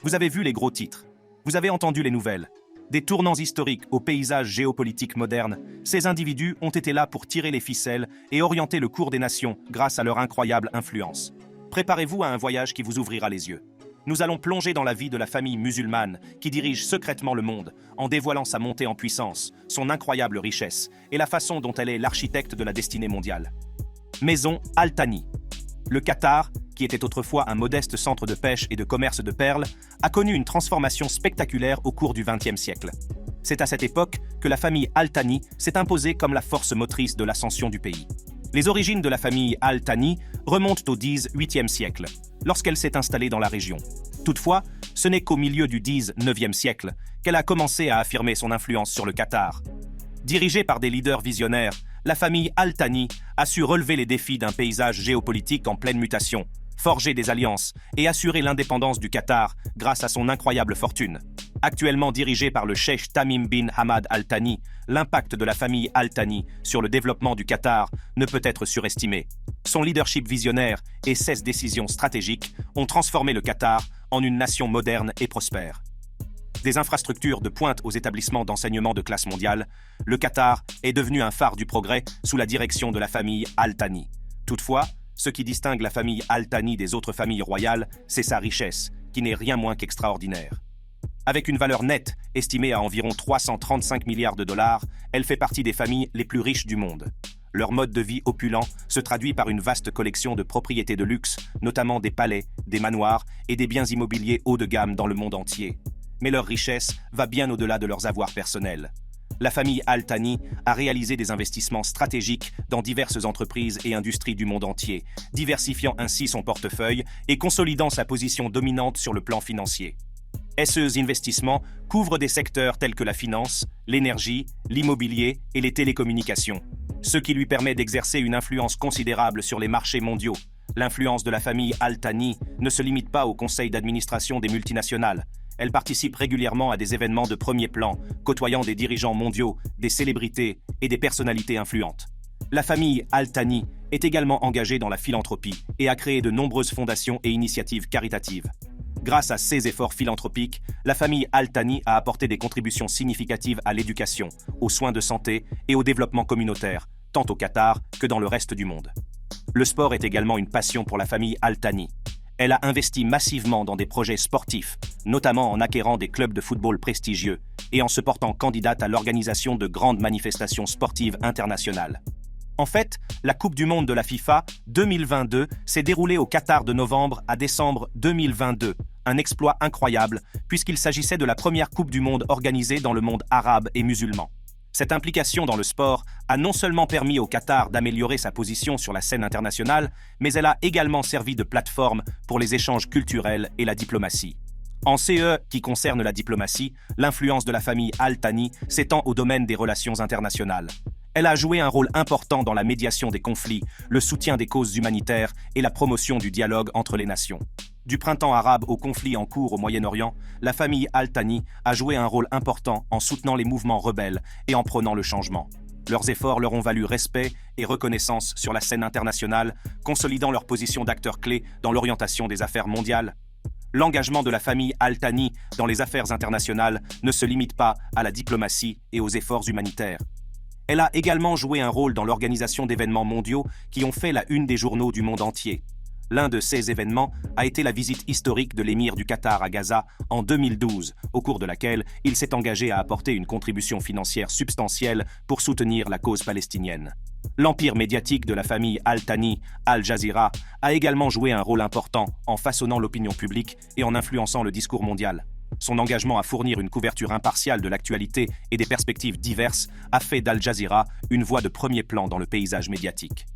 Vous avez vu les gros titres. Vous avez entendu les nouvelles. Des tournants historiques au paysage géopolitique moderne, ces individus ont été là pour tirer les ficelles et orienter le cours des nations grâce à leur incroyable influence. Préparez-vous à un voyage qui vous ouvrira les yeux. Nous allons plonger dans la vie de la famille musulmane qui dirige secrètement le monde en dévoilant sa montée en puissance, son incroyable richesse et la façon dont elle est l'architecte de la destinée mondiale. Maison Al Thani. Le Qatar, qui était autrefois un modeste centre de pêche et de commerce de perles, a connu une transformation spectaculaire au cours du XXe siècle. C'est à cette époque que la famille Al Thani s'est imposée comme la force motrice de l'ascension du pays. Les origines de la famille Al Thani remontent au XVIIIe siècle, lorsqu'elle s'est installée dans la région. Toutefois, ce n'est qu'au milieu du XIXe siècle qu'elle a commencé à affirmer son influence sur le Qatar. Dirigée par des leaders visionnaires, la famille Al Thani a su relever les défis d'un paysage géopolitique en pleine mutation, forger des alliances et assurer l'indépendance du Qatar grâce à son incroyable fortune. Actuellement dirigée par le cheikh Tamim bin Hamad Al Thani, l'impact de la famille Al Thani sur le développement du Qatar ne peut être surestimé. Son leadership visionnaire et ses décisions stratégiques ont transformé le Qatar en une nation moderne et prospère. Des infrastructures de pointe aux établissements d'enseignement de classe mondiale, le Qatar est devenu un phare du progrès sous la direction de la famille Al Thani. Toutefois, ce qui distingue la famille Al Thani des autres familles royales, c'est sa richesse, qui n'est rien moins qu'extraordinaire. Avec une valeur nette estimée à environ 335 milliards de dollars, elle fait partie des familles les plus riches du monde. Leur mode de vie opulent se traduit par une vaste collection de propriétés de luxe, notamment des palais, des manoirs et des biens immobiliers haut de gamme dans le monde entier. Mais leur richesse va bien au-delà de leurs avoirs personnels. La famille Al Thani a réalisé des investissements stratégiques dans diverses entreprises et industries du monde entier, diversifiant ainsi son portefeuille et consolidant sa position dominante sur le plan financier. Ces investissements couvrent des secteurs tels que la finance, l'énergie, l'immobilier et les télécommunications, ce qui lui permet d'exercer une influence considérable sur les marchés mondiaux. L'influence de la famille Al Thani ne se limite pas au conseil d'administration des multinationales. Elle participe régulièrement à des événements de premier plan, côtoyant des dirigeants mondiaux, des célébrités et des personnalités influentes. La famille Al Thani est également engagée dans la philanthropie et a créé de nombreuses fondations et initiatives caritatives. Grâce à ces efforts philanthropiques, la famille Al Thani a apporté des contributions significatives à l'éducation, aux soins de santé et au développement communautaire, tant au Qatar que dans le reste du monde. Le sport est également une passion pour la famille Al Thani. Elle a investi massivement dans des projets sportifs, notamment en acquérant des clubs de football prestigieux et en se portant candidate à l'organisation de grandes manifestations sportives internationales. En fait, la Coupe du Monde de la FIFA 2022 s'est déroulée au Qatar de novembre à décembre 2022, un exploit incroyable puisqu'il s'agissait de la première Coupe du Monde organisée dans le monde arabe et musulman. Cette implication dans le sport a non seulement permis au Qatar d'améliorer sa position sur la scène internationale, mais elle a également servi de plateforme pour les échanges culturels et la diplomatie. En ce qui concerne la diplomatie, l'influence de la famille Al Thani s'étend au domaine des relations internationales. Elle a joué un rôle important dans la médiation des conflits, le soutien des causes humanitaires et la promotion du dialogue entre les nations. Du printemps arabe au conflit en cours au Moyen-Orient, la famille Al Thani a joué un rôle important en soutenant les mouvements rebelles et en prônant le changement. Leurs efforts leur ont valu respect et reconnaissance sur la scène internationale, consolidant leur position d'acteurs clés dans l'orientation des affaires mondiales. L'engagement de la famille Al Thani dans les affaires internationales ne se limite pas à la diplomatie et aux efforts humanitaires. Elle a également joué un rôle dans l'organisation d'événements mondiaux qui ont fait la une des journaux du monde entier. L'un de ces événements a été la visite historique de l'émir du Qatar à Gaza en 2012, au cours de laquelle il s'est engagé à apporter une contribution financière substantielle pour soutenir la cause palestinienne. L'empire médiatique de la famille Al Thani, Al Jazeera, a également joué un rôle important en façonnant l'opinion publique et en influençant le discours mondial. Son engagement à fournir une couverture impartiale de l'actualité et des perspectives diverses a fait d'Al Jazeera une voix de premier plan dans le paysage médiatique.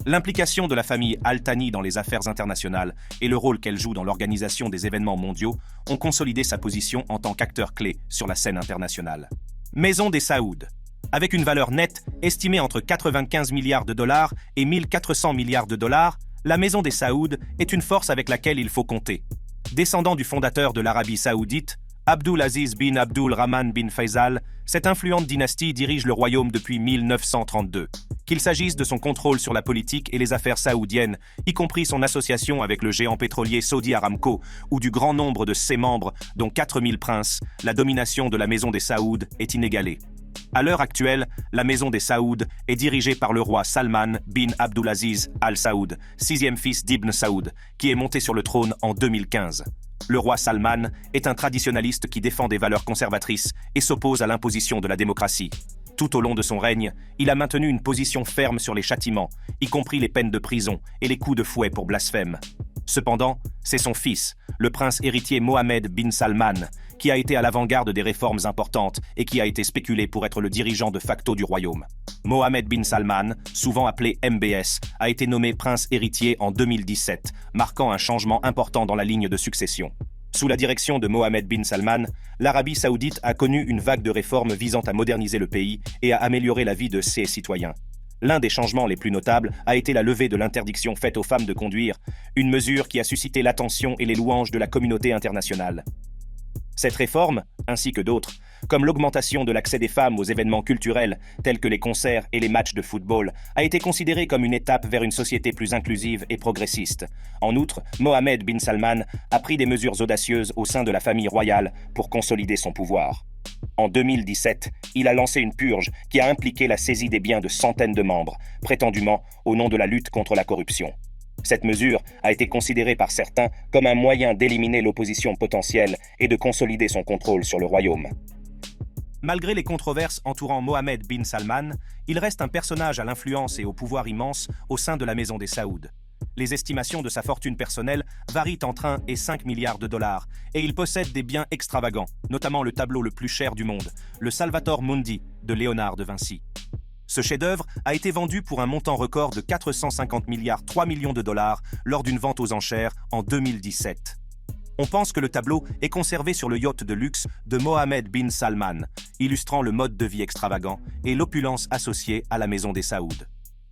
L'implication de la famille Al Thani dans les affaires internationales et le rôle qu'elle joue dans l'organisation des événements mondiaux ont consolidé sa position en tant qu'acteur clé sur la scène internationale. Maison des Saouds. Avec une valeur nette estimée entre 95 milliards de dollars et 1400 milliards de dollars, la Maison des Saouds est une force avec laquelle il faut compter. Descendant du fondateur de l'Arabie saoudite, Abdul Aziz bin Abdul Rahman bin Faisal, cette influente dynastie dirige le royaume depuis 1932. Qu'il s'agisse de son contrôle sur la politique et les affaires saoudiennes, y compris son association avec le géant pétrolier Saudi Aramco, ou du grand nombre de ses membres, dont 4000 princes, la domination de la maison des Saouds est inégalée. À l'heure actuelle, la maison des Saouds est dirigée par le roi Salman bin Abdulaziz Al Saoud, sixième fils d'Ibn Saoud, qui est monté sur le trône en 2015. Le roi Salman est un traditionnaliste qui défend des valeurs conservatrices et s'oppose à l'imposition de la démocratie. Tout au long de son règne, il a maintenu une position ferme sur les châtiments, y compris les peines de prison et les coups de fouet pour blasphème. Cependant, c'est son fils, le prince héritier Mohammed bin Salman, qui a été à l'avant-garde des réformes importantes et qui a été spéculé pour être le dirigeant de facto du royaume. Mohammed bin Salman, souvent appelé MBS, a été nommé prince héritier en 2017, marquant un changement important dans la ligne de succession. Sous la direction de Mohammed bin Salman, l'Arabie saoudite a connu une vague de réformes visant à moderniser le pays et à améliorer la vie de ses citoyens. L'un des changements les plus notables a été la levée de l'interdiction faite aux femmes de conduire, une mesure qui a suscité l'attention et les louanges de la communauté internationale. Cette réforme, ainsi que d'autres, comme l'augmentation de l'accès des femmes aux événements culturels tels que les concerts et les matchs de football, a été considérée comme une étape vers une société plus inclusive et progressiste. En outre, Mohammed bin Salman a pris des mesures audacieuses au sein de la famille royale pour consolider son pouvoir. En 2017, il a lancé une purge qui a impliqué la saisie des biens de centaines de membres, prétendument au nom de la lutte contre la corruption. Cette mesure a été considérée par certains comme un moyen d'éliminer l'opposition potentielle et de consolider son contrôle sur le royaume. Malgré les controverses entourant Mohammed bin Salman, il reste un personnage à l'influence et au pouvoir immense au sein de la maison des Saouds. Les estimations de sa fortune personnelle varient entre 1 et 5 milliards de dollars, et il possède des biens extravagants, notamment le tableau le plus cher du monde, le Salvator Mundi de Léonard de Vinci. Ce chef-d'œuvre a été vendu pour un montant record de 450 milliards 3 millions de dollars lors d'une vente aux enchères en 2017. On pense que le tableau est conservé sur le yacht de luxe de Mohammed bin Salman, illustrant le mode de vie extravagant et l'opulence associée à la maison des Saouds.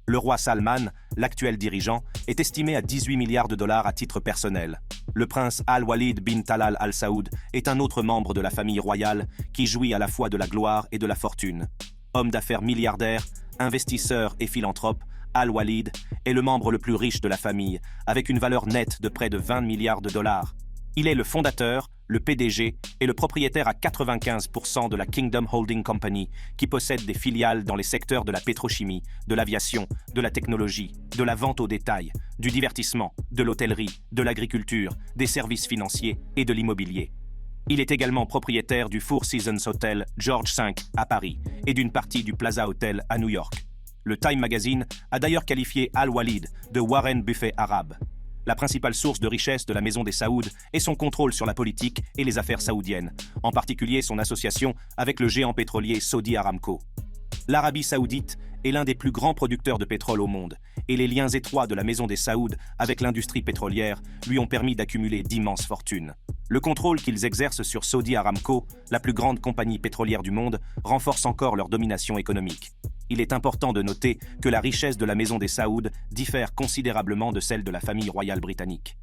Le roi Salman, l'actuel dirigeant, est estimé à 18 milliards de dollars à titre personnel. Le prince Al-Walid bin Talal Al Saoud est un autre membre de la famille royale qui jouit à la fois de la gloire et de la fortune. Homme d'affaires milliardaire, investisseur et philanthrope, Al-Walid est le membre le plus riche de la famille, avec une valeur nette de près de 20 milliards de dollars. Il est le fondateur, le PDG et le propriétaire à 95% de la Kingdom Holding Company, qui possède des filiales dans les secteurs de la pétrochimie, de l'aviation, de la technologie, de la vente au détail, du divertissement, de l'hôtellerie, de l'agriculture, des services financiers et de l'immobilier. Il est également propriétaire du Four Seasons Hotel George V à Paris et d'une partie du Plaza Hotel à New York. Le Time Magazine a d'ailleurs qualifié Al-Walid de Warren Buffett arabe. La principale source de richesse de la maison des Saouds est son contrôle sur la politique et les affaires saoudiennes, en particulier son association avec le géant pétrolier Saudi Aramco. L'Arabie saoudite est l'un des plus grands producteurs de pétrole au monde, et les liens étroits de la maison des Saouds avec l'industrie pétrolière lui ont permis d'accumuler d'immenses fortunes. Le contrôle qu'ils exercent sur Saudi Aramco, la plus grande compagnie pétrolière du monde, renforce encore leur domination économique. Il est important de noter que la richesse de la maison des Saouds diffère considérablement de celle de la famille royale britannique.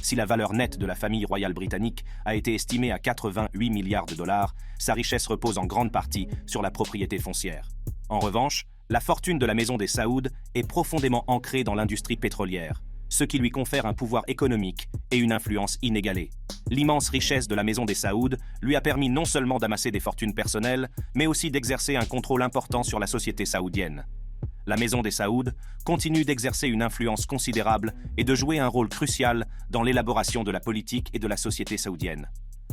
Si la valeur nette de la famille royale britannique a été estimée à 88 milliards de dollars, sa richesse repose en grande partie sur la propriété foncière. En revanche, la fortune de la maison des Saouds est profondément ancrée dans l'industrie pétrolière, ce qui lui confère un pouvoir économique et une influence inégalée. L'immense richesse de la maison des Saouds lui a permis non seulement d'amasser des fortunes personnelles, mais aussi d'exercer un contrôle important sur la société saoudienne. La maison des Saouds continue d'exercer une influence considérable et de jouer un rôle crucial dans l'élaboration de la politique et de la société saoudienne.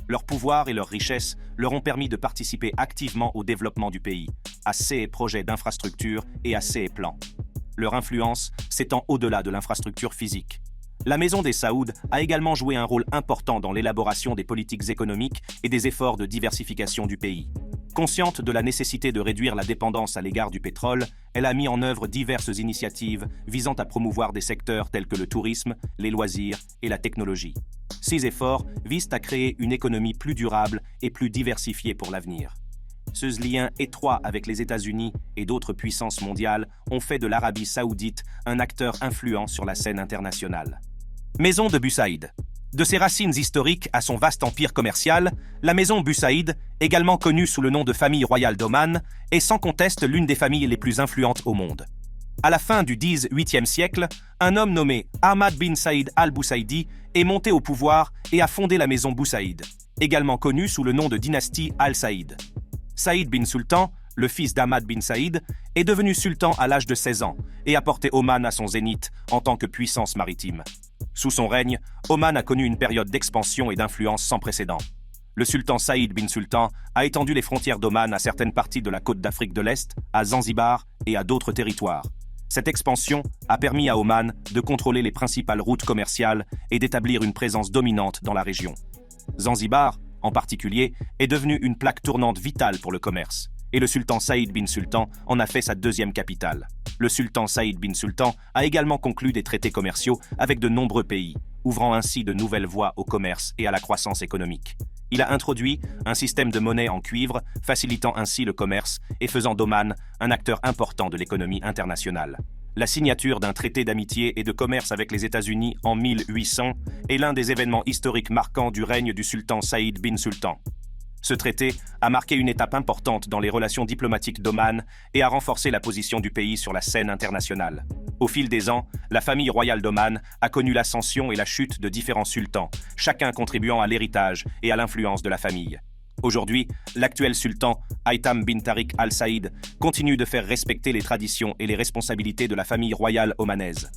Leur pouvoir et leur richesse leur ont permis de participer activement au développement du pays, à ses projets d'infrastructure et à ses plans. Leur influence s'étend au-delà de l'infrastructure physique. La maison des Saouds a également joué un rôle important dans l'élaboration des politiques économiques et des efforts de diversification du pays. Consciente de la nécessité de réduire la dépendance à l'égard du pétrole, elle a mis en œuvre diverses initiatives visant à promouvoir des secteurs tels que le tourisme, les loisirs et la technologie. Ces efforts visent à créer une économie plus durable et plus diversifiée pour l'avenir. Ce lien étroit avec les États-Unis et d'autres puissances mondiales ont fait de l'Arabie saoudite un acteur influent sur la scène internationale. Maison de Busaïd. De ses racines historiques à son vaste empire commercial, la maison Busaïd, également connue sous le nom de famille royale d'Oman, est sans conteste l'une des familles les plus influentes au monde. À la fin du XVIIIe siècle, un homme nommé Ahmad bin Saïd al-Busaïdi est monté au pouvoir et a fondé la maison Busaïd, également connue sous le nom de dynastie al-Saïd. Saïd bin Sultan, le fils d'Ahmad bin Saïd, est devenu sultan à l'âge de 16 ans et a porté Oman à son zénith en tant que puissance maritime. Sous son règne, Oman a connu une période d'expansion et d'influence sans précédent. Le sultan Saïd bin Sultan a étendu les frontières d'Oman à certaines parties de la côte d'Afrique de l'Est, à Zanzibar et à d'autres territoires. Cette expansion a permis à Oman de contrôler les principales routes commerciales et d'établir une présence dominante dans la région. Zanzibar, en particulier, est devenue une plaque tournante vitale pour le commerce, et le sultan Saïd bin Sultan en a fait sa deuxième capitale. Le sultan Saïd bin Sultan a également conclu des traités commerciaux avec de nombreux pays, ouvrant ainsi de nouvelles voies au commerce et à la croissance économique. Il a introduit un système de monnaie en cuivre, facilitant ainsi le commerce et faisant d'Oman un acteur important de l'économie internationale. La signature d'un traité d'amitié et de commerce avec les États-Unis en 1800 est l'un des événements historiques marquants du règne du sultan Saïd bin Sultan. Ce traité a marqué une étape importante dans les relations diplomatiques d'Oman et a renforcé la position du pays sur la scène internationale. Au fil des ans, la famille royale d'Oman a connu l'ascension et la chute de différents sultans, chacun contribuant à l'héritage et à l'influence de la famille. Aujourd'hui, l'actuel sultan, Haitham bin Tariq al-Saïd, continue de faire respecter les traditions et les responsabilités de la famille royale omanaise.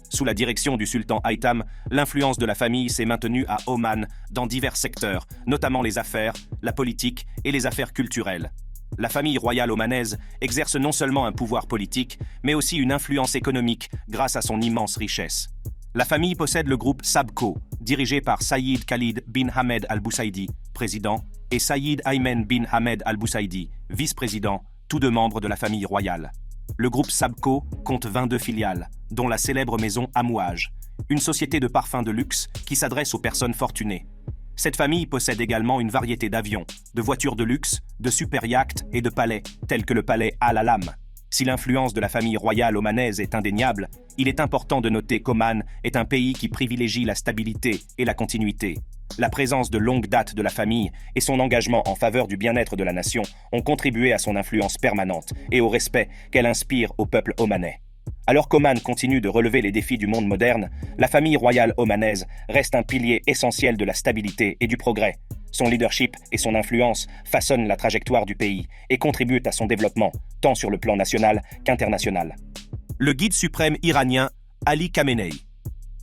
Sous la direction du sultan Haitham, l'influence de la famille s'est maintenue à Oman dans divers secteurs, notamment les affaires, la politique et les affaires culturelles. La famille royale omanaise exerce non seulement un pouvoir politique, mais aussi une influence économique grâce à son immense richesse. La famille possède le groupe Sabco, dirigé par Sayyid Khalid bin Hamed al-Busaïdi, président, et Sayyid Ayman bin Hamed al-Busaïdi, vice-président, tous deux membres de la famille royale. Le groupe Sabco compte 22 filiales, dont la célèbre maison Amouage, une société de parfums de luxe qui s'adresse aux personnes fortunées. Cette famille possède également une variété d'avions, de voitures de luxe, de super yachts et de palais, tels que le palais Al-Alam. Si l'influence de la famille royale omanaise est indéniable, il est important de noter qu'Oman est un pays qui privilégie la stabilité et la continuité. La présence de longue date de la famille et son engagement en faveur du bien-être de la nation ont contribué à son influence permanente et au respect qu'elle inspire au peuple omanais. Alors qu'Oman continue de relever les défis du monde moderne, la famille royale omanaise reste un pilier essentiel de la stabilité et du progrès. Son leadership et son influence façonnent la trajectoire du pays et contribuent à son développement, tant sur le plan national qu'international. Le guide suprême iranien Ali Khamenei.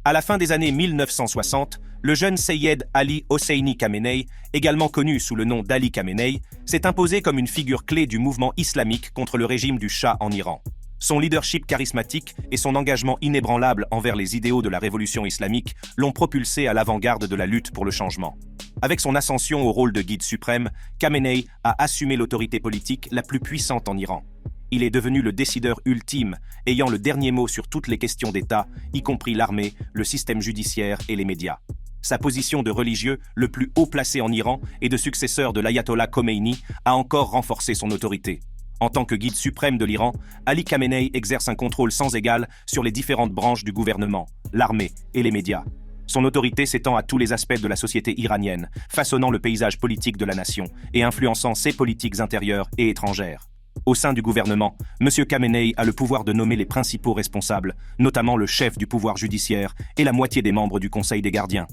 À la fin des années 1960, le jeune Seyed Ali Hosseini Khamenei, également connu sous le nom d'Ali Khamenei, s'est imposé comme une figure clé du mouvement islamique contre le régime du Shah en Iran. Son leadership charismatique et son engagement inébranlable envers les idéaux de la révolution islamique l'ont propulsé à l'avant-garde de la lutte pour le changement. Avec son ascension au rôle de guide suprême, Khamenei a assumé l'autorité politique la plus puissante en Iran. Il est devenu le décideur ultime, ayant le dernier mot sur toutes les questions d'État, y compris l'armée, le système judiciaire et les médias. Sa position de religieux le plus haut placé en Iran et de successeur de l'ayatollah Khomeini a encore renforcé son autorité. En tant que guide suprême de l'Iran, Ali Khamenei exerce un contrôle sans égal sur les différentes branches du gouvernement, l'armée et les médias. Son autorité s'étend à tous les aspects de la société iranienne, façonnant le paysage politique de la nation et influençant ses politiques intérieures et étrangères. Au sein du gouvernement, M. Khamenei a le pouvoir de nommer les principaux responsables, notamment le chef du pouvoir judiciaire et la moitié des membres du Conseil des gardiens.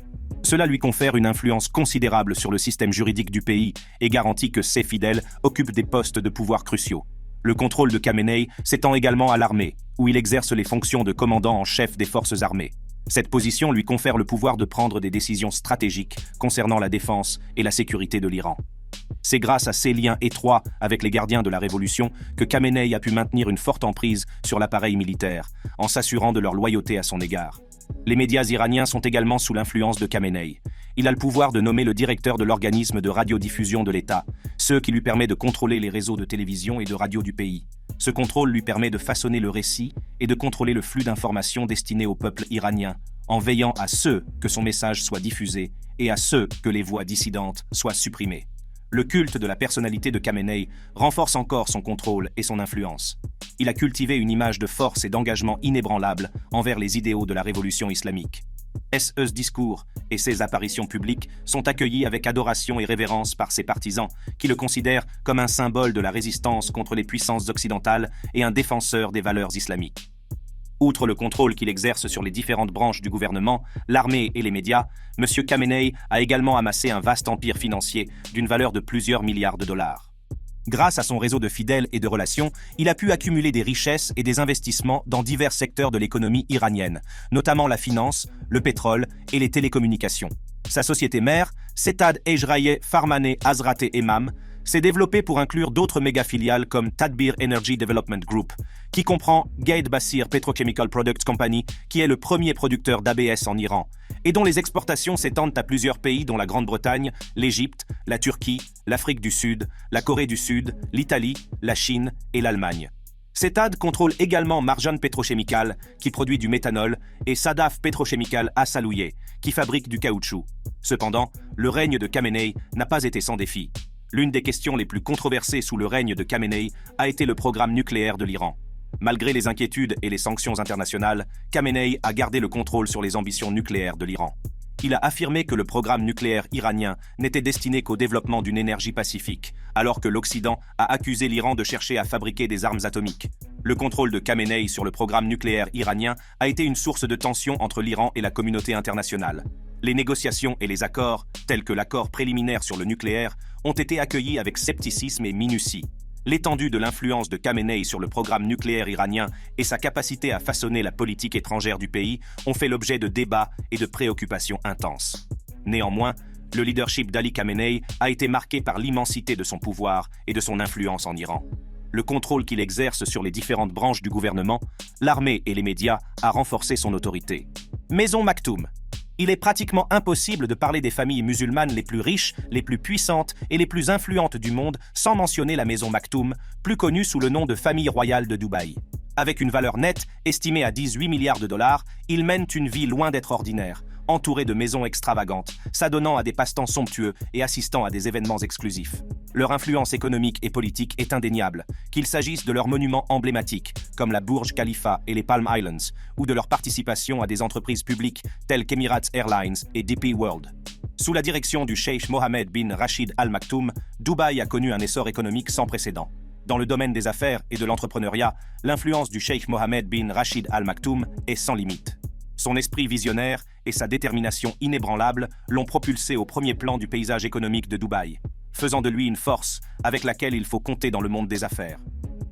Cela lui confère une influence considérable sur le système juridique du pays et garantit que ses fidèles occupent des postes de pouvoir cruciaux. Le contrôle de Khamenei s'étend également à l'armée, où il exerce les fonctions de commandant en chef des forces armées. Cette position lui confère le pouvoir de prendre des décisions stratégiques concernant la défense et la sécurité de l'Iran. C'est grâce à ses liens étroits avec les gardiens de la Révolution que Khamenei a pu maintenir une forte emprise sur l'appareil militaire, en s'assurant de leur loyauté à son égard. Les médias iraniens sont également sous l'influence de Khamenei. Il a le pouvoir de nommer le directeur de l'organisme de radiodiffusion de l'État, ce qui lui permet de contrôler les réseaux de télévision et de radio du pays. Ce contrôle lui permet de façonner le récit et de contrôler le flux d'informations destinées au peuple iranien, en veillant à ce que son message soit diffusé et à ce que les voix dissidentes soient supprimées. Le culte de la personnalité de Khamenei renforce encore son contrôle et son influence. Il a cultivé une image de force et d'engagement inébranlable envers les idéaux de la révolution islamique. Ce discours et ses apparitions publiques sont accueillis avec adoration et révérence par ses partisans, qui le considèrent comme un symbole de la résistance contre les puissances occidentales et un défenseur des valeurs islamiques. Outre le contrôle qu'il exerce sur les différentes branches du gouvernement, l'armée et les médias, M. Khamenei a également amassé un vaste empire financier d'une valeur de plusieurs milliards de dollars. Grâce à son réseau de fidèles et de relations, il a pu accumuler des richesses et des investissements dans divers secteurs de l'économie iranienne, notamment la finance, le pétrole et les télécommunications. Sa société mère, Setad Ejraye Farmaneh Hazrat Emam, s'est développée pour inclure d'autres méga-filiales comme Tadbir Energy Development Group, qui comprend Ghaid Bassir Petrochemical Products Company, qui est le premier producteur d'ABS en Iran, et dont les exportations s'étendent à plusieurs pays dont la Grande-Bretagne, l'Égypte, la Turquie, l'Afrique du Sud, la Corée du Sud, l'Italie, la Chine et l'Allemagne. Setad contrôle également Marjan Petrochemical, qui produit du méthanol, et Sadaf Petrochemical à Salouye, qui fabrique du caoutchouc. Cependant, le règne de Khamenei n'a pas été sans défi. L'une des questions les plus controversées sous le règne de Khamenei a été le programme nucléaire de l'Iran. Malgré les inquiétudes et les sanctions internationales, Khamenei a gardé le contrôle sur les ambitions nucléaires de l'Iran. Il a affirmé que le programme nucléaire iranien n'était destiné qu'au développement d'une énergie pacifique, alors que l'Occident a accusé l'Iran de chercher à fabriquer des armes atomiques. Le contrôle de Khamenei sur le programme nucléaire iranien a été une source de tension entre l'Iran et la communauté internationale. Les négociations et les accords, tels que l'accord préliminaire sur le nucléaire, ont été accueillis avec scepticisme et minutie. L'étendue de l'influence de Khamenei sur le programme nucléaire iranien et sa capacité à façonner la politique étrangère du pays ont fait l'objet de débats et de préoccupations intenses. Néanmoins, le leadership d'Ali Khamenei a été marqué par l'immensité de son pouvoir et de son influence en Iran. Le contrôle qu'il exerce sur les différentes branches du gouvernement, l'armée et les médias a renforcé son autorité. Maison Maktoum. Il est pratiquement impossible de parler des familles musulmanes les plus riches, les plus puissantes et les plus influentes du monde sans mentionner la maison Maktoum, plus connue sous le nom de famille royale de Dubaï. Avec une valeur nette estimée à 18 milliards de dollars, ils mènent une vie loin d'être ordinaire, entourés de maisons extravagantes, s'adonnant à des passe-temps somptueux et assistant à des événements exclusifs. Leur influence économique et politique est indéniable, qu'il s'agisse de leurs monuments emblématiques, comme la Burj Khalifa et les Palm Islands, ou de leur participation à des entreprises publiques telles qu'Emirates Airlines et DP World. Sous la direction du cheikh Mohammed bin Rachid Al Maktoum, Dubaï a connu un essor économique sans précédent. Dans le domaine des affaires et de l'entrepreneuriat, l'influence du cheikh Mohammed bin Rachid Al Maktoum est sans limite. Son esprit visionnaire et sa détermination inébranlable l'ont propulsé au premier plan du paysage économique de Dubaï, faisant de lui une force avec laquelle il faut compter dans le monde des affaires.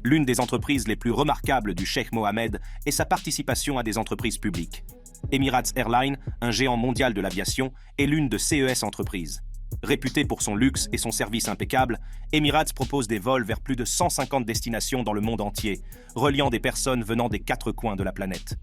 L'une des entreprises les plus remarquables du cheikh Mohammed est sa participation à des entreprises publiques. Emirates Airlines, un géant mondial de l'aviation, est l'une de CES entreprises. Réputé pour son luxe et son service impeccable, Emirates propose des vols vers plus de 150 destinations dans le monde entier, reliant des personnes venant des 4 coins de la planète.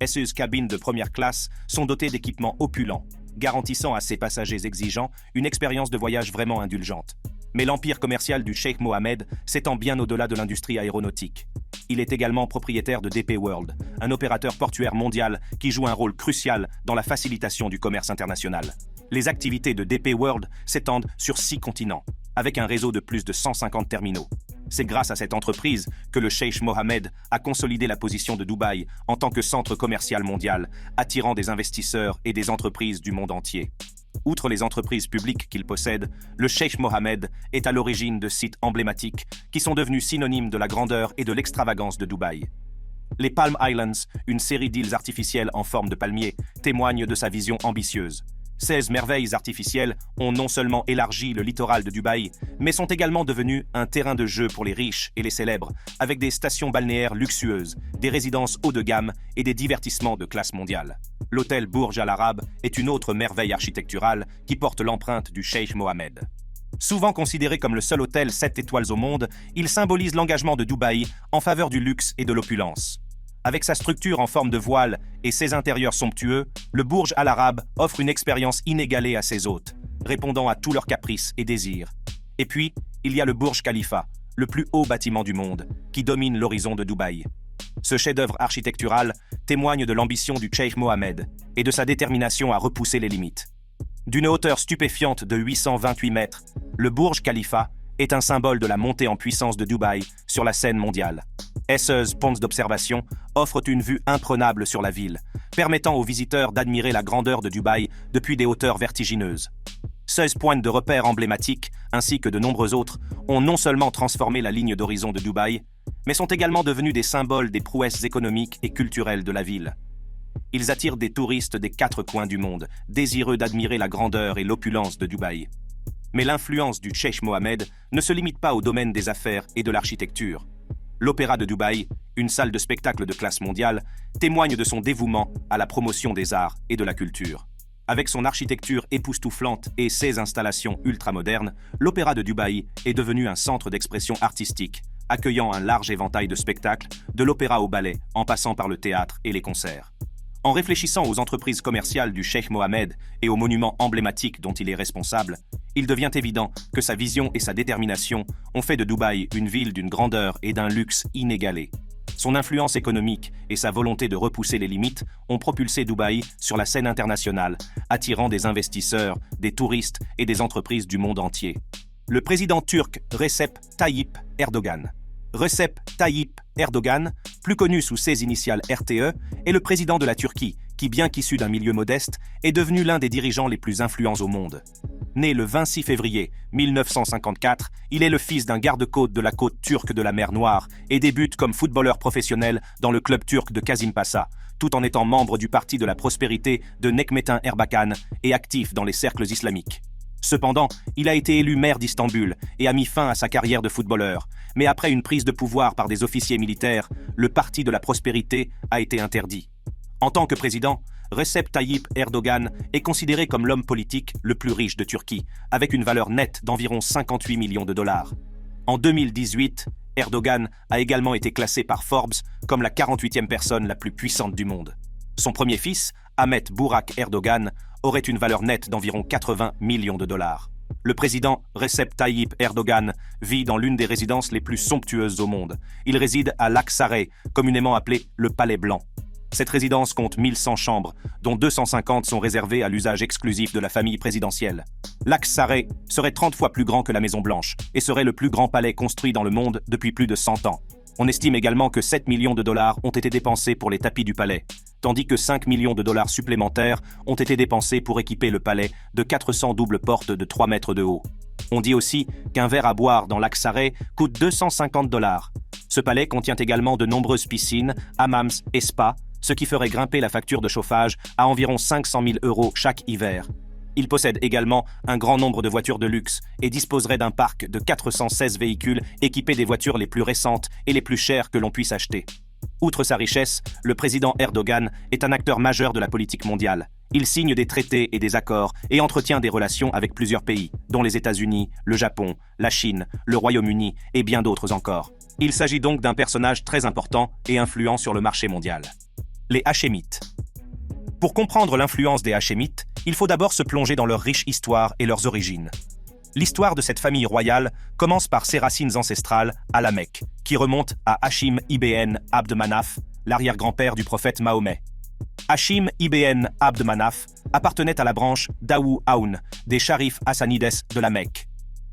Ses cabines de première classe sont dotées d'équipements opulents, garantissant à ses passagers exigeants une expérience de voyage vraiment indulgente. Mais l'empire commercial du cheikh Mohammed s'étend bien au-delà de l'industrie aéronautique. Il est également propriétaire de DP World, un opérateur portuaire mondial qui joue un rôle crucial dans la facilitation du commerce international. Les activités de DP World s'étendent sur 6 continents, avec un réseau de plus de 150 terminaux. C'est grâce à cette entreprise que le cheikh Mohammed a consolidé la position de Dubaï en tant que centre commercial mondial, attirant des investisseurs et des entreprises du monde entier. Outre les entreprises publiques qu'il possède, le cheikh Mohammed est à l'origine de sites emblématiques qui sont devenus synonymes de la grandeur et de l'extravagance de Dubaï. Les Palm Islands, une série d'îles artificielles en forme de palmier, témoignent de sa vision ambitieuse. 16 merveilles artificielles ont non seulement élargi le littoral de Dubaï, mais sont également devenues un terrain de jeu pour les riches et les célèbres, avec des stations balnéaires luxueuses, des résidences haut de gamme et des divertissements de classe mondiale. L'hôtel Burj Al Arab est une autre merveille architecturale qui porte l'empreinte du cheikh Mohammed. Souvent considéré comme le seul hôtel 7 étoiles au monde, il symbolise l'engagement de Dubaï en faveur du luxe et de l'opulence. Avec sa structure en forme de voile et ses intérieurs somptueux, le Burj Al Arab offre une expérience inégalée à ses hôtes, répondant à tous leurs caprices et désirs. Et puis, il y a le Burj Khalifa, le plus haut bâtiment du monde, qui domine l'horizon de Dubaï. Ce chef-d'œuvre architectural témoigne de l'ambition du cheikh Mohammed et de sa détermination à repousser les limites. D'une hauteur stupéfiante de 828 mètres, le Burj Khalifa est un symbole de la montée en puissance de Dubaï sur la scène mondiale. Ses ponts d'observation offrent une vue imprenable sur la ville, permettant aux visiteurs d'admirer la grandeur de Dubaï depuis des hauteurs vertigineuses. 16 points de repère emblématiques, ainsi que de nombreux autres, ont non seulement transformé la ligne d'horizon de Dubaï, mais sont également devenus des symboles des prouesses économiques et culturelles de la ville. Ils attirent des touristes des 4 coins du monde, désireux d'admirer la grandeur et l'opulence de Dubaï. Mais l'influence du Cheikh Mohammed ne se limite pas au domaine des affaires et de l'architecture. L'Opéra de Dubaï, une salle de spectacle de classe mondiale, témoigne de son dévouement à la promotion des arts et de la culture. Avec son architecture époustouflante et ses installations ultramodernes, l'Opéra de Dubaï est devenu un centre d'expression artistique, accueillant un large éventail de spectacles, de l'opéra au ballet, en passant par le théâtre et les concerts. En réfléchissant aux entreprises commerciales du Cheikh Mohammed et aux monuments emblématiques dont il est responsable, il devient évident que sa vision et sa détermination ont fait de Dubaï une ville d'une grandeur et d'un luxe inégalés. Son influence économique et sa volonté de repousser les limites ont propulsé Dubaï sur la scène internationale, attirant des investisseurs, des touristes et des entreprises du monde entier. Le président turc Recep Tayyip Erdogan. Recep Tayyip Erdogan, plus connu sous ses initiales RTE, est le président de la Turquie, qui, bien qu'issu d'un milieu modeste, est devenu l'un des dirigeants les plus influents au monde. Né le 26 février 1954, il est le fils d'un garde-côte de la côte turque de la mer Noire et débute comme footballeur professionnel dans le club turc de Kasimpasa, tout en étant membre du Parti de la prospérité de Necmettin Erbakan et actif dans les cercles islamiques. Cependant, il a été élu maire d'Istanbul et a mis fin à sa carrière de footballeur. Mais après une prise de pouvoir par des officiers militaires, le Parti de la prospérité a été interdit. En tant que président, Recep Tayyip Erdogan est considéré comme l'homme politique le plus riche de Turquie, avec une valeur nette d'environ 58 millions de dollars. En 2018, Erdogan a également été classé par Forbes comme la 48e personne la plus puissante du monde. Son premier fils, Ahmet Burak Erdogan, aurait une valeur nette d'environ 80 millions de dollars. Le président Recep Tayyip Erdogan vit dans l'une des résidences les plus somptueuses au monde. Il réside à Laksaray, communément appelé le Palais Blanc. Cette résidence compte 1100 chambres, dont 250 sont réservées à l'usage exclusif de la famille présidentielle. Laksaray serait 30 fois plus grand que la Maison Blanche et serait le plus grand palais construit dans le monde depuis plus de 100 ans. On estime également que 7 millions de dollars ont été dépensés pour les tapis du palais, tandis que 5 millions de dollars supplémentaires ont été dépensés pour équiper le palais de 400 doubles portes de 3 mètres de haut. On dit aussi qu'un verre à boire dans Laksaray coûte 250 dollars. Ce palais contient également de nombreuses piscines, hammams et spas, ce qui ferait grimper la facture de chauffage à environ 500 000 € chaque hiver. Il possède également un grand nombre de voitures de luxe et disposerait d'un parc de 416 véhicules équipés des voitures les plus récentes et les plus chères que l'on puisse acheter. Outre sa richesse, le président Erdogan est un acteur majeur de la politique mondiale. Il signe des traités et des accords et entretient des relations avec plusieurs pays, dont les États-Unis, le Japon, la Chine, le Royaume-Uni et bien d'autres encore. Il s'agit donc d'un personnage très important et influent sur le marché mondial. Les Hachémites. Pour comprendre l'influence des Hachémites, il faut d'abord se plonger dans leur riche histoire et leurs origines. L'histoire de cette famille royale commence par ses racines ancestrales à la Mecque, qui remontent à Hachim ibn Abd Manaf, l'arrière-grand-père du prophète Mahomet. Hachim ibn Abd Manaf appartenait à la branche Daou Aoun, des Sharifs hassanides de la Mecque.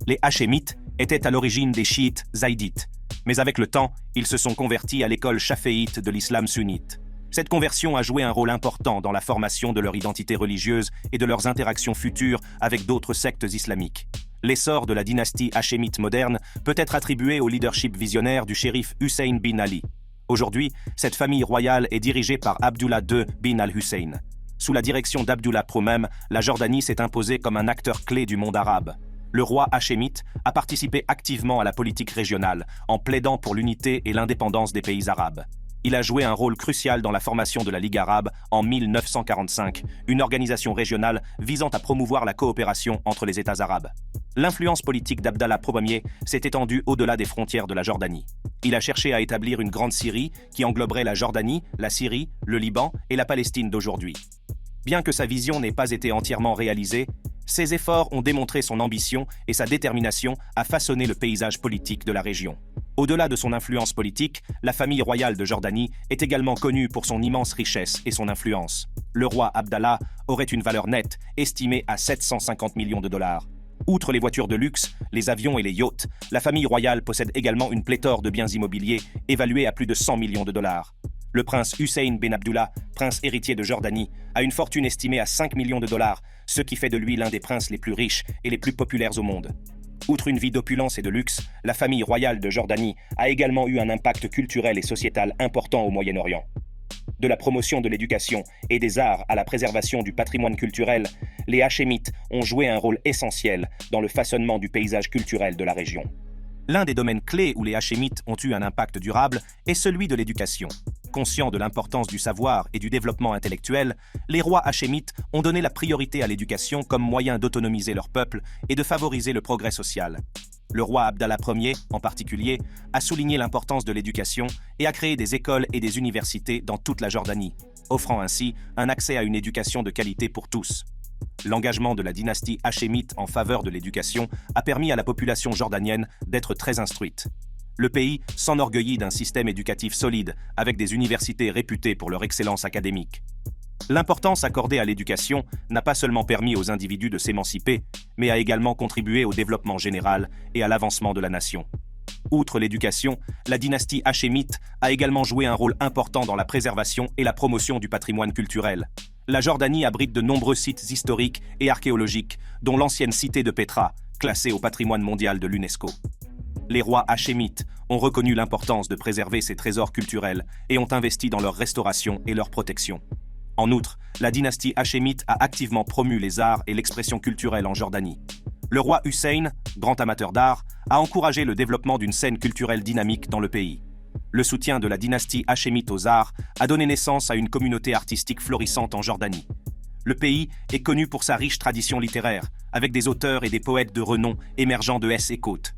Les Hachémites étaient à l'origine des chiites zaïdites, mais avec le temps, ils se sont convertis à l'école chaféite de l'islam sunnite. Cette conversion a joué un rôle important dans la formation de leur identité religieuse et de leurs interactions futures avec d'autres sectes islamiques. L'essor de la dynastie hachémite moderne peut être attribué au leadership visionnaire du shérif Hussein bin Ali. Aujourd'hui, cette famille royale est dirigée par Abdullah II bin al-Hussein. Sous la direction d'Abdullah Pro-Même, la Jordanie s'est imposée comme un acteur clé du monde arabe. Le roi hachémite a participé activement à la politique régionale, en plaidant pour l'unité et l'indépendance des pays arabes. Il a joué un rôle crucial dans la formation de la Ligue arabe en 1945, une organisation régionale visant à promouvoir la coopération entre les États arabes. L'influence politique d'Abdallah Pro-Premier s'est étendue au-delà des frontières de la Jordanie. Il a cherché à établir une grande Syrie qui engloberait la Jordanie, la Syrie, le Liban et la Palestine d'aujourd'hui. Bien que sa vision n'ait pas été entièrement réalisée, ses efforts ont démontré son ambition et sa détermination à façonner le paysage politique de la région. Au-delà de son influence politique, la famille royale de Jordanie est également connue pour son immense richesse et son influence. Le roi Abdallah aurait une valeur nette estimée à 750 millions de dollars. Outre les voitures de luxe, les avions et les yachts, la famille royale possède également une pléthore de biens immobiliers évalués à plus de 100 millions de dollars. Le prince Hussein Ben Abdullah, prince héritier de Jordanie, a une fortune estimée à 5 millions de dollars, ce qui fait de lui l'un des princes les plus riches et les plus populaires au monde. Outre une vie d'opulence et de luxe, la famille royale de Jordanie a également eu un impact culturel et sociétal important au Moyen-Orient. De la promotion de l'éducation et des arts à la préservation du patrimoine culturel, les Hachémites ont joué un rôle essentiel dans le façonnement du paysage culturel de la région. L'un des domaines clés où les Hachémites ont eu un impact durable est celui de l'éducation. Conscients de l'importance du savoir et du développement intellectuel, les rois hachémites ont donné la priorité à l'éducation comme moyen d'autonomiser leur peuple et de favoriser le progrès social. Le roi Abdallah Ier, en particulier, a souligné l'importance de l'éducation et a créé des écoles et des universités dans toute la Jordanie, offrant ainsi un accès à une éducation de qualité pour tous. L'engagement de la dynastie hachémite en faveur de l'éducation a permis à la population jordanienne d'être très instruite. Le pays s'enorgueillit d'un système éducatif solide, avec des universités réputées pour leur excellence académique. L'importance accordée à l'éducation n'a pas seulement permis aux individus de s'émanciper, mais a également contribué au développement général et à l'avancement de la nation. Outre l'éducation, la dynastie hachémite a également joué un rôle important dans la préservation et la promotion du patrimoine culturel. La Jordanie abrite de nombreux sites historiques et archéologiques, dont l'ancienne cité de Pétra, classée au patrimoine mondial de l'UNESCO. Les rois hachémites ont reconnu l'importance de préserver ces trésors culturels et ont investi dans leur restauration et leur protection. En outre, la dynastie hachémite a activement promu les arts et l'expression culturelle en Jordanie. Le roi Hussein, grand amateur d'art, a encouragé le développement d'une scène culturelle dynamique dans le pays. Le soutien de la dynastie hachémite aux arts a donné naissance à une communauté artistique florissante en Jordanie. Le pays est connu pour sa riche tradition littéraire, avec des auteurs et des poètes de renom émergeant de Hesse et Côte.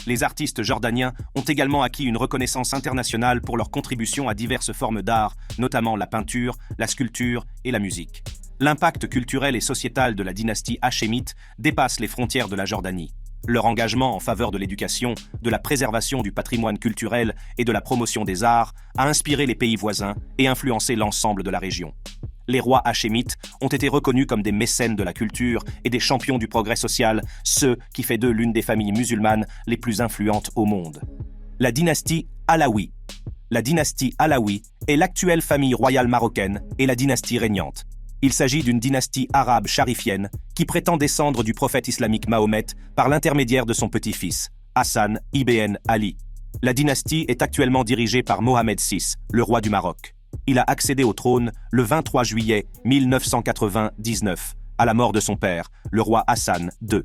Les artistes jordaniens ont également acquis une reconnaissance internationale pour leur contribution à diverses formes d'art, notamment la peinture, la sculpture et la musique. L'impact culturel et sociétal de la dynastie hachémite dépasse les frontières de la Jordanie. Leur engagement en faveur de l'éducation, de la préservation du patrimoine culturel et de la promotion des arts a inspiré les pays voisins et influencé l'ensemble de la région. Les rois hachémites ont été reconnus comme des mécènes de la culture et des champions du progrès social, ce qui fait d'eux l'une des familles musulmanes les plus influentes au monde. La dynastie Alaoui. La dynastie Alaoui est l'actuelle famille royale marocaine et la dynastie régnante. Il s'agit d'une dynastie arabe charifienne qui prétend descendre du prophète islamique Mahomet par l'intermédiaire de son petit-fils, Hassan ibn Ali. La dynastie est actuellement dirigée par Mohamed VI, le roi du Maroc. Il a accédé au trône le 23 juillet 1999, à la mort de son père, le roi Hassan II.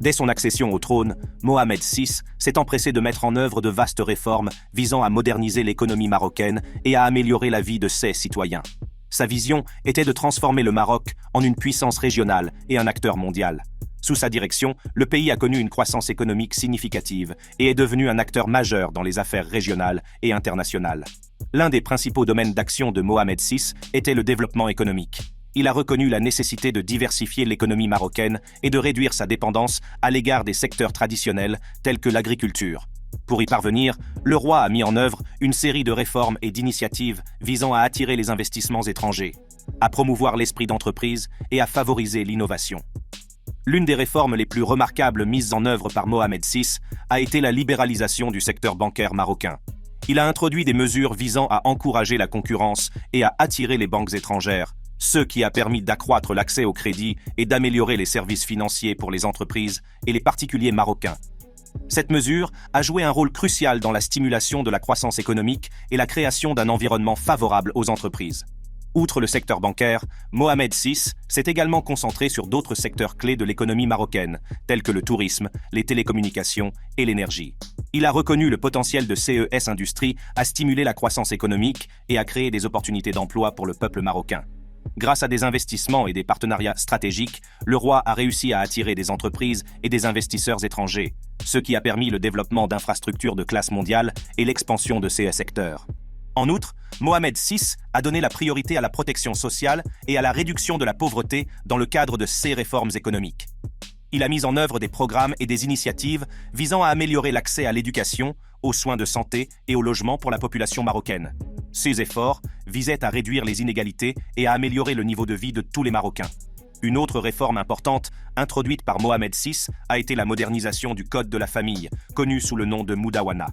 Dès son accession au trône, Mohamed VI s'est empressé de mettre en œuvre de vastes réformes visant à moderniser l'économie marocaine et à améliorer la vie de ses citoyens. Sa vision était de transformer le Maroc en une puissance régionale et un acteur mondial. Sous sa direction, le pays a connu une croissance économique significative et est devenu un acteur majeur dans les affaires régionales et internationales. L'un des principaux domaines d'action de Mohamed VI était le développement économique. Il a reconnu la nécessité de diversifier l'économie marocaine et de réduire sa dépendance à l'égard des secteurs traditionnels tels que l'agriculture. Pour y parvenir, le roi a mis en œuvre une série de réformes et d'initiatives visant à attirer les investissements étrangers, à promouvoir l'esprit d'entreprise et à favoriser l'innovation. L'une des réformes les plus remarquables mises en œuvre par Mohamed VI a été la libéralisation du secteur bancaire marocain. Il a introduit des mesures visant à encourager la concurrence et à attirer les banques étrangères, ce qui a permis d'accroître l'accès au crédit et d'améliorer les services financiers pour les entreprises et les particuliers marocains. Cette mesure a joué un rôle crucial dans la stimulation de la croissance économique et la création d'un environnement favorable aux entreprises. Outre le secteur bancaire, Mohamed VI s'est également concentré sur d'autres secteurs clés de l'économie marocaine, tels que le tourisme, les télécommunications et l'énergie. Il a reconnu le potentiel de CES Industries à stimuler la croissance économique et à créer des opportunités d'emploi pour le peuple marocain. Grâce à des investissements et des partenariats stratégiques, le roi a réussi à attirer des entreprises et des investisseurs étrangers, ce qui a permis le développement d'infrastructures de classe mondiale et l'expansion de ces secteurs. En outre, Mohamed VI a donné la priorité à la protection sociale et à la réduction de la pauvreté dans le cadre de ses réformes économiques. Il a mis en œuvre des programmes et des initiatives visant à améliorer l'accès à l'éducation, aux soins de santé et au logement pour la population marocaine. Ces efforts visaient à réduire les inégalités et à améliorer le niveau de vie de tous les Marocains. Une autre réforme importante, introduite par Mohamed VI, a été la modernisation du Code de la famille, connu sous le nom de Moudawana.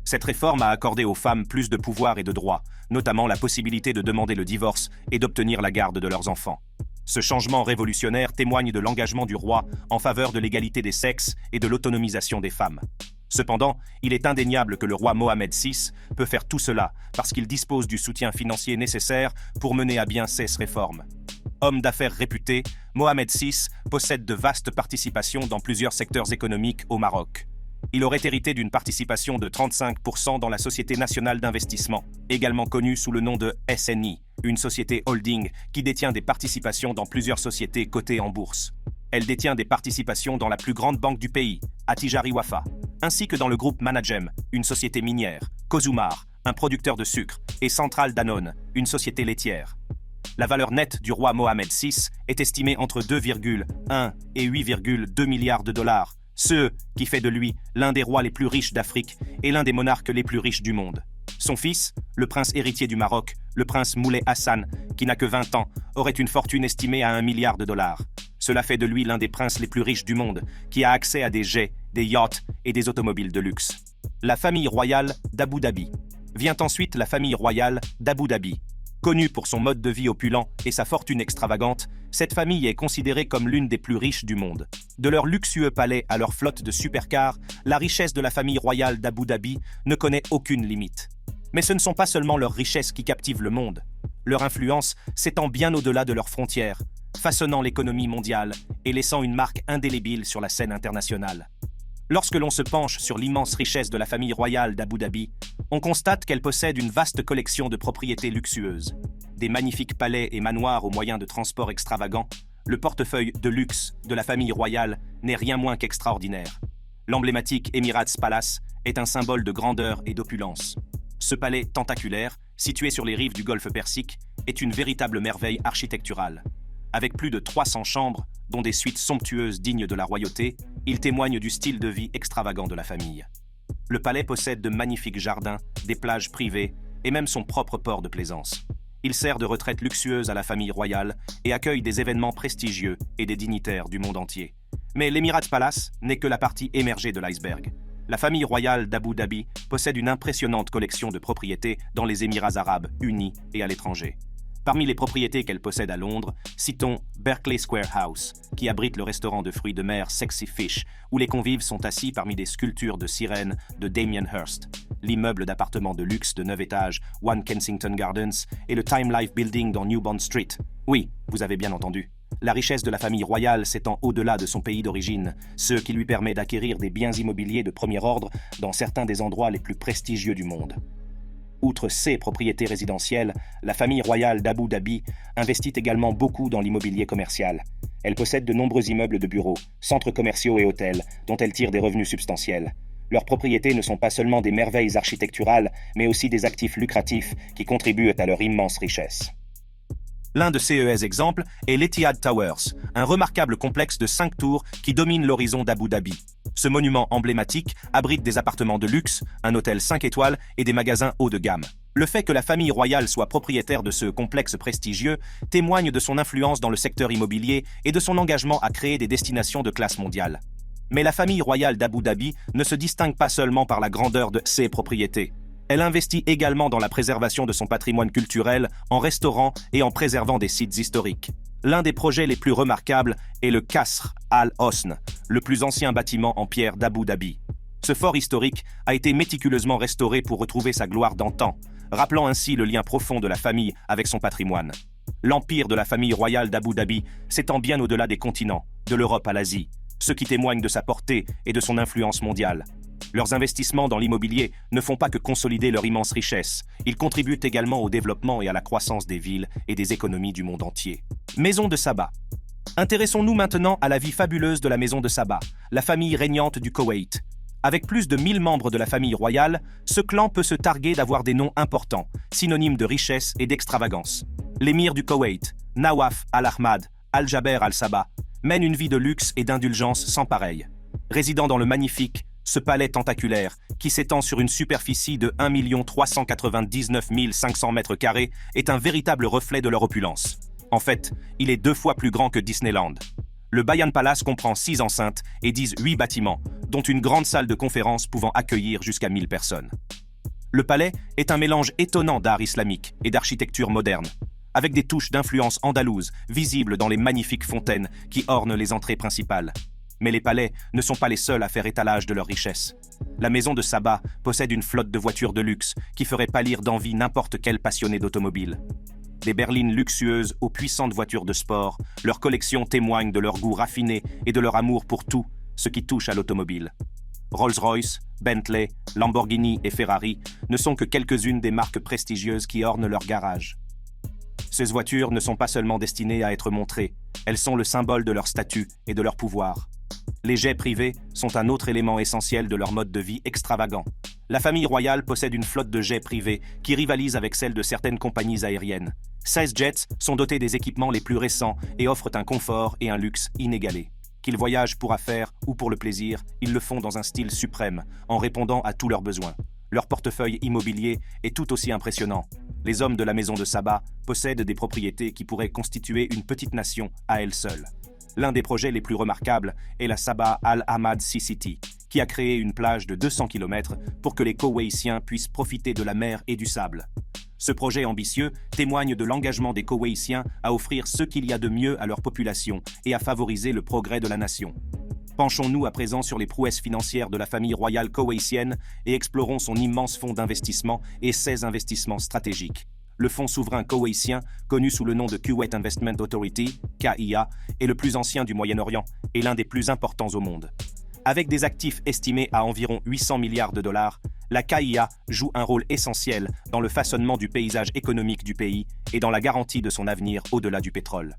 Cette réforme a accordé aux femmes plus de pouvoir et de droits, notamment la possibilité de demander le divorce et d'obtenir la garde de leurs enfants. Ce changement révolutionnaire témoigne de l'engagement du roi en faveur de l'égalité des sexes et de l'autonomisation des femmes. Cependant, il est indéniable que le roi Mohamed VI peut faire tout cela parce qu'il dispose du soutien financier nécessaire pour mener à bien ces réformes. Homme d'affaires réputé, Mohamed VI possède de vastes participations dans plusieurs secteurs économiques au Maroc. Il aurait hérité d'une participation de 35% dans la Société nationale d'investissement, également connue sous le nom de SNI, une société holding qui détient des participations dans plusieurs sociétés cotées en bourse. Elle détient des participations dans la plus grande banque du pays, Attijari Wafa, ainsi que dans le groupe Managem, une société minière, Cosumar, un producteur de sucre, et Central Danone, une société laitière. La valeur nette du roi Mohamed VI est estimée entre 2,1 et 8,2 milliards de dollars, ce qui fait de lui l'un des rois les plus riches d'Afrique et l'un des monarques les plus riches du monde. Son fils, le prince héritier du Maroc, le prince Moulay Hassan, qui n'a que 20 ans, aurait une fortune estimée à 1 milliard de dollars. Cela fait de lui l'un des princes les plus riches du monde, qui a accès à des jets, des yachts et des automobiles de luxe. La famille royale d'Abu Dhabi. Vient ensuite la famille royale d'Abu Dhabi. Connue pour son mode de vie opulent et sa fortune extravagante, cette famille est considérée comme l'une des plus riches du monde. De leur luxueux palais à leur flotte de supercars, la richesse de la famille royale d'Abu Dhabi ne connaît aucune limite. Mais ce ne sont pas seulement leurs richesses qui captivent le monde. Leur influence s'étend bien au-delà de leurs frontières, façonnant l'économie mondiale et laissant une marque indélébile sur la scène internationale. Lorsque l'on se penche sur l'immense richesse de la famille royale d'Abu Dhabi, on constate qu'elle possède une vaste collection de propriétés luxueuses. Des magnifiques palais et manoirs aux moyens de transport extravagants, le portefeuille de luxe de la famille royale n'est rien moins qu'extraordinaire. L'emblématique Emirates Palace est un symbole de grandeur et d'opulence. Ce palais tentaculaire, situé sur les rives du golfe Persique, est une véritable merveille architecturale. Avec plus de 300 chambres, dont des suites somptueuses dignes de la royauté, il témoigne du style de vie extravagant de la famille. Le palais possède de magnifiques jardins, des plages privées et même son propre port de plaisance. Il sert de retraite luxueuse à la famille royale et accueille des événements prestigieux et des dignitaires du monde entier. Mais l'Emirates Palace n'est que la partie émergée de l'iceberg. La famille royale d'Abu Dhabi possède une impressionnante collection de propriétés dans les Émirats arabes unis et à l'étranger. Parmi les propriétés qu'elle possède à Londres, citons Berkeley Square House, qui abrite le restaurant de fruits de mer Sexy Fish, où les convives sont assis parmi des sculptures de sirènes de Damien Hirst, l'immeuble d'appartements de luxe de 9 étages One Kensington Gardens et le Time Life Building dans New Bond Street. Oui, vous avez bien entendu. La richesse de la famille royale s'étend au-delà de son pays d'origine, ce qui lui permet d'acquérir des biens immobiliers de premier ordre dans certains des endroits les plus prestigieux du monde. Outre ses propriétés résidentielles, la famille royale d'Abu Dhabi investit également beaucoup dans l'immobilier commercial. Elle possède de nombreux immeubles de bureaux, centres commerciaux et hôtels, dont elle tire des revenus substantiels. Leurs propriétés ne sont pas seulement des merveilles architecturales, mais aussi des actifs lucratifs qui contribuent à leur immense richesse. L'un de ces exemples est l'Etihad Towers, un remarquable complexe de 5 tours qui domine l'horizon d'Abu Dhabi. Ce monument emblématique abrite des appartements de luxe, un hôtel 5 étoiles et des magasins haut de gamme. Le fait que la famille royale soit propriétaire de ce complexe prestigieux témoigne de son influence dans le secteur immobilier et de son engagement à créer des destinations de classe mondiale. Mais la famille royale d'Abu Dhabi ne se distingue pas seulement par la grandeur de ses propriétés. Elle investit également dans la préservation de son patrimoine culturel en restaurant et en préservant des sites historiques. L'un des projets les plus remarquables est le Qasr Al-Hosn, le plus ancien bâtiment en pierre d'Abu Dhabi. Ce fort historique a été méticuleusement restauré pour retrouver sa gloire d'antan, rappelant ainsi le lien profond de la famille avec son patrimoine. L'empire de la famille royale d'Abu Dhabi s'étend bien au-delà des continents, de l'Europe à l'Asie, ce qui témoigne de sa portée et de son influence mondiale. Leurs investissements dans l'immobilier ne font pas que consolider leur immense richesse, ils contribuent également au développement et à la croissance des villes et des économies du monde entier. Maison de Saba. Intéressons-nous maintenant à la vie fabuleuse de la maison de Saba, la famille régnante du Koweït. Avec plus de 1000 membres de la famille royale, ce clan peut se targuer d'avoir des noms importants, synonymes de richesse et d'extravagance. L'émir du Koweït, Nawaf Al-Ahmad Al-Jaber Al-Saba, mène une vie de luxe et d'indulgence sans pareil. Résidant dans le magnifique, ce palais tentaculaire, qui s'étend sur une superficie de 1 399 500 mètres carrés, est un véritable reflet de leur opulence. En fait, il est 2 fois plus grand que Disneyland. Le Bayan Palace comprend 6 enceintes et 8 bâtiments, dont une grande salle de conférence pouvant accueillir jusqu'à 1000 personnes. Le palais est un mélange étonnant d'art islamique et d'architecture moderne, avec des touches d'influence andalouse visibles dans les magnifiques fontaines qui ornent les entrées principales. Mais les palais ne sont pas les seuls à faire étalage de leurs richesses. La maison de Saba possède une flotte de voitures de luxe qui ferait pâlir d'envie n'importe quel passionné d'automobile. Des berlines luxueuses aux puissantes voitures de sport, leur collection témoigne de leur goût raffiné et de leur amour pour tout ce qui touche à l'automobile. Rolls-Royce, Bentley, Lamborghini et Ferrari ne sont que quelques-unes des marques prestigieuses qui ornent leur garage. Ces voitures ne sont pas seulement destinées à être montrées, elles sont le symbole de leur statut et de leur pouvoir. Les jets privés sont un autre élément essentiel de leur mode de vie extravagant. La famille royale possède une flotte de jets privés qui rivalise avec celle de certaines compagnies aériennes. 16 jets sont dotés des équipements les plus récents et offrent un confort et un luxe inégalés. Qu'ils voyagent pour affaires ou pour le plaisir, ils le font dans un style suprême, en répondant à tous leurs besoins. Leur portefeuille immobilier est tout aussi impressionnant. Les hommes de la maison de Saba possèdent des propriétés qui pourraient constituer une petite nation à elles seules. L'un des projets les plus remarquables est la Saba Al Hamad Sea City, qui a créé une plage de 200 km pour que les Koweïtiens puissent profiter de la mer et du sable. Ce projet ambitieux témoigne de l'engagement des Koweïtiens à offrir ce qu'il y a de mieux à leur population et à favoriser le progrès de la nation. Penchons-nous à présent sur les prouesses financières de la famille royale koweïtienne et explorons son immense fonds d'investissement et ses investissements stratégiques. Le fonds souverain koweïtien, connu sous le nom de Kuwait Investment Authority, KIA, est le plus ancien du Moyen-Orient et l'un des plus importants au monde. Avec des actifs estimés à environ 800 milliards de dollars, la KIA joue un rôle essentiel dans le façonnement du paysage économique du pays et dans la garantie de son avenir au-delà du pétrole.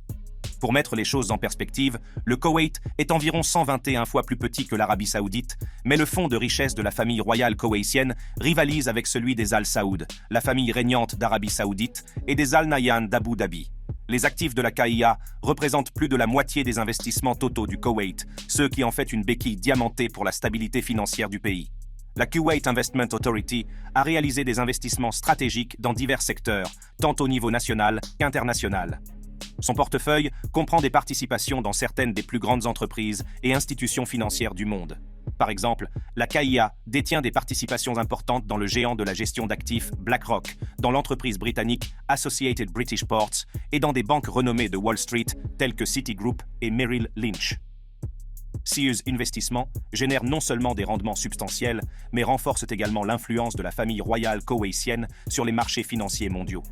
Pour mettre les choses en perspective, le Koweït est environ 121 fois plus petit que l'Arabie Saoudite, mais le fonds de richesse de la famille royale koweïtienne rivalise avec celui des Al Saoud, la famille régnante d'Arabie Saoudite, et des Al Nahyan d'Abu Dhabi. Les actifs de la KIA représentent plus de la moitié des investissements totaux du Koweït, ce qui en fait une béquille diamantée pour la stabilité financière du pays. La Kuwait Investment Authority a réalisé des investissements stratégiques dans divers secteurs, tant au niveau national qu'international. Son portefeuille comprend des participations dans certaines des plus grandes entreprises et institutions financières du monde. Par exemple, la KIA détient des participations importantes dans le géant de la gestion d'actifs BlackRock, dans l'entreprise britannique Associated British Ports et dans des banques renommées de Wall Street telles que Citigroup et Merrill Lynch. Sears Investissement génère non seulement des rendements substantiels, mais renforce également l'influence de la famille royale koweïtienne sur les marchés financiers mondiaux.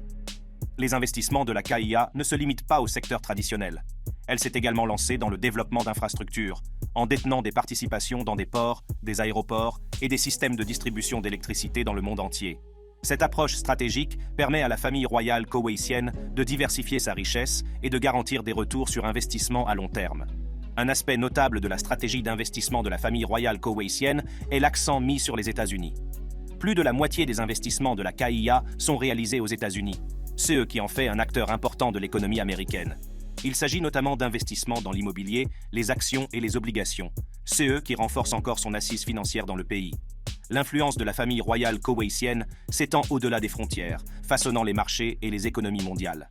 Les investissements de la KIA ne se limitent pas au secteur traditionnel. Elle s'est également lancée dans le développement d'infrastructures, en détenant des participations dans des ports, des aéroports et des systèmes de distribution d'électricité dans le monde entier. Cette approche stratégique permet à la famille royale koweïtienne de diversifier sa richesse et de garantir des retours sur investissement à long terme. Un aspect notable de la stratégie d'investissement de la famille royale koweïtienne est l'accent mis sur les États-Unis. Plus de la moitié des investissements de la KIA sont réalisés aux États-Unis, ce qui en fait un acteur important de l'économie américaine. Il s'agit notamment d'investissements dans l'immobilier, les actions et les obligations, ce qui renforce encore son assise financière dans le pays. L'influence de la famille royale koweïtienne s'étend au-delà des frontières, façonnant les marchés et les économies mondiales.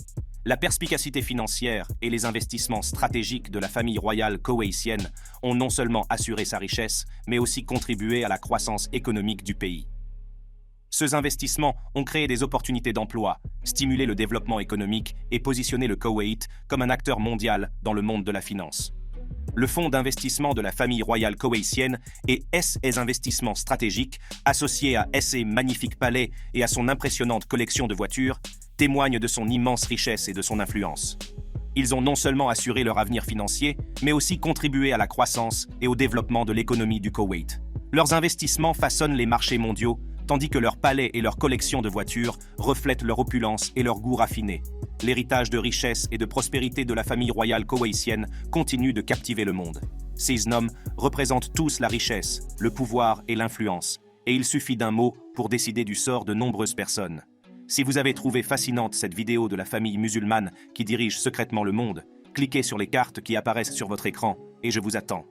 La perspicacité financière et les investissements stratégiques de la famille royale koweïtienne ont non seulement assuré sa richesse, mais aussi contribué à la croissance économique du pays. Ces investissements ont créé des opportunités d'emploi, stimulé le développement économique et positionné le Koweït comme un acteur mondial dans le monde de la finance. Le fonds d'investissement de la famille royale koweïtienne et SE Investissements Stratégiques, associé à SE Magnifique Palais et à son impressionnante collection de voitures, témoignent de son immense richesse et de son influence. Ils ont non seulement assuré leur avenir financier, mais aussi contribué à la croissance et au développement de l'économie du Koweït. Leurs investissements façonnent les marchés mondiaux, tandis que leurs palais et leurs collections de voitures reflètent leur opulence et leur goût raffiné. L'héritage de richesse et de prospérité de la famille royale koweïtienne continue de captiver le monde. Ces noms représentent tous la richesse, le pouvoir et l'influence, et il suffit d'un mot pour décider du sort de nombreuses personnes. Si vous avez trouvé fascinante cette vidéo de la famille musulmane qui dirige secrètement le monde, cliquez sur les cartes qui apparaissent sur votre écran, et je vous attends.